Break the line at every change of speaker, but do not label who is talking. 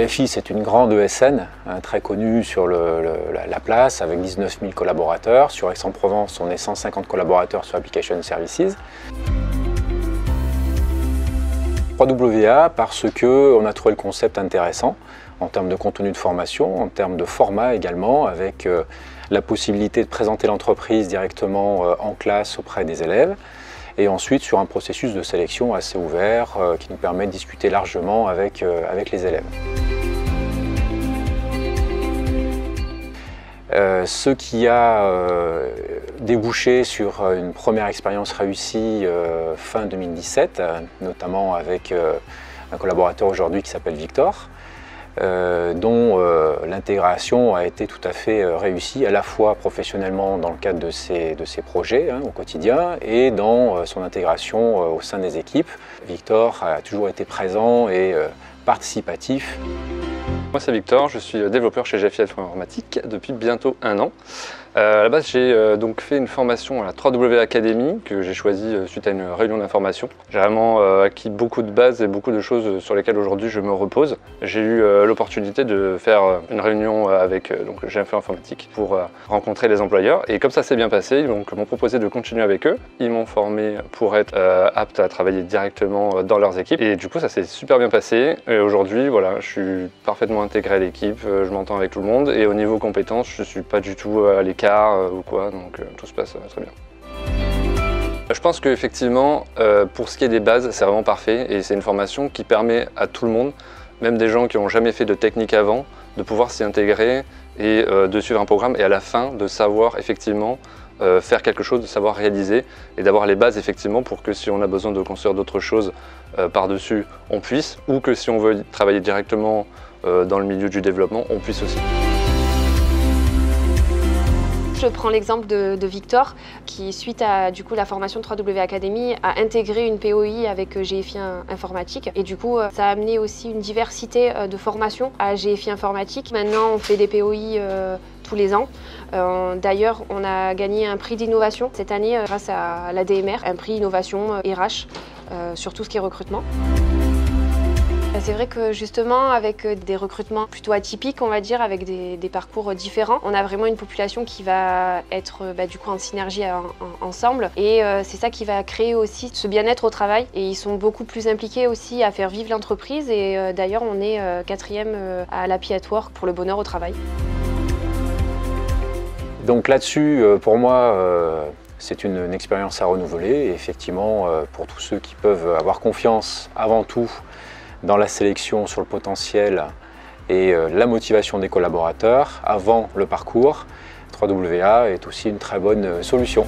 GFI, c'est une grande ESN, très connue sur la place, avec 19 000 collaborateurs. Sur Aix-en-Provence, on est 150 collaborateurs sur Application Services. 3WA parce qu'on a trouvé le concept intéressant en termes de contenu de formation, en termes de format également, avec la possibilité de présenter l'entreprise directement en classe auprès des élèves, et ensuite sur un processus de sélection assez ouvert qui nous permet de discuter largement avec les élèves. Ce qui a débouché sur une première expérience réussie fin 2017, notamment avec un collaborateur aujourd'hui qui s'appelle Victor, dont l'intégration a été tout à fait réussie, à la fois professionnellement dans le cadre de ses projets au quotidien et dans son intégration au sein des équipes. Victor a toujours été présent et participatif.
Moi c'est Victor, je suis développeur chez GFI Informatique depuis bientôt 1 an. À la base j'ai donc fait une formation à la 3W Academy que j'ai choisie suite à une réunion d'information. J'ai vraiment acquis beaucoup de bases et beaucoup de choses sur lesquelles aujourd'hui je me repose. J'ai eu l'opportunité de faire une réunion avec GFI Informatique pour rencontrer les employeurs, et comme ça s'est bien passé, ils m'ont proposé de continuer avec eux. Ils m'ont formé pour être apte à travailler directement dans leurs équipes, et du coup ça s'est super bien passé. Et aujourd'hui voilà, je suis parfaitement intégré à l'équipe, je m'entends avec tout le monde, et au niveau compétences je ne suis pas du tout à l'écart ou quoi, donc tout se passe très bien. Je pense qu'effectivement, pour ce qui est des bases, c'est vraiment parfait, et c'est une formation qui permet à tout le monde, même des gens qui n'ont jamais fait de technique avant, de pouvoir s'y intégrer et de suivre un programme, et à la fin de savoir effectivement faire quelque chose, de savoir réaliser, et d'avoir les bases effectivement pour que si on a besoin de construire d'autres choses par-dessus, on puisse, ou que si on veut travailler directement dans le milieu du développement, on puisse aussi.
Je prends l'exemple de Victor qui, suite à la formation 3W Academy, a intégré une POI avec GFI Informatique, et du coup ça a amené aussi une diversité de formations à GFI Informatique. Maintenant on fait des POI tous les ans. D'ailleurs on a gagné un prix d'innovation cette année grâce à l'ADMR, un prix innovation RH sur tout ce qui est recrutement. C'est vrai que justement avec des recrutements plutôt atypiques, on va dire, avec des parcours différents, on a vraiment une population qui va être du coup en synergie ensemble, et c'est ça qui va créer aussi ce bien-être au travail, et ils sont beaucoup plus impliqués aussi à faire vivre l'entreprise, et d'ailleurs on est 4e à l'Happy at Work pour le bonheur au travail.
Donc là-dessus, pour moi, c'est une expérience à renouveler, et effectivement pour tous ceux qui peuvent avoir confiance avant tout dans la sélection sur le potentiel et la motivation des collaborateurs avant le parcours, 3WA est aussi une très bonne solution.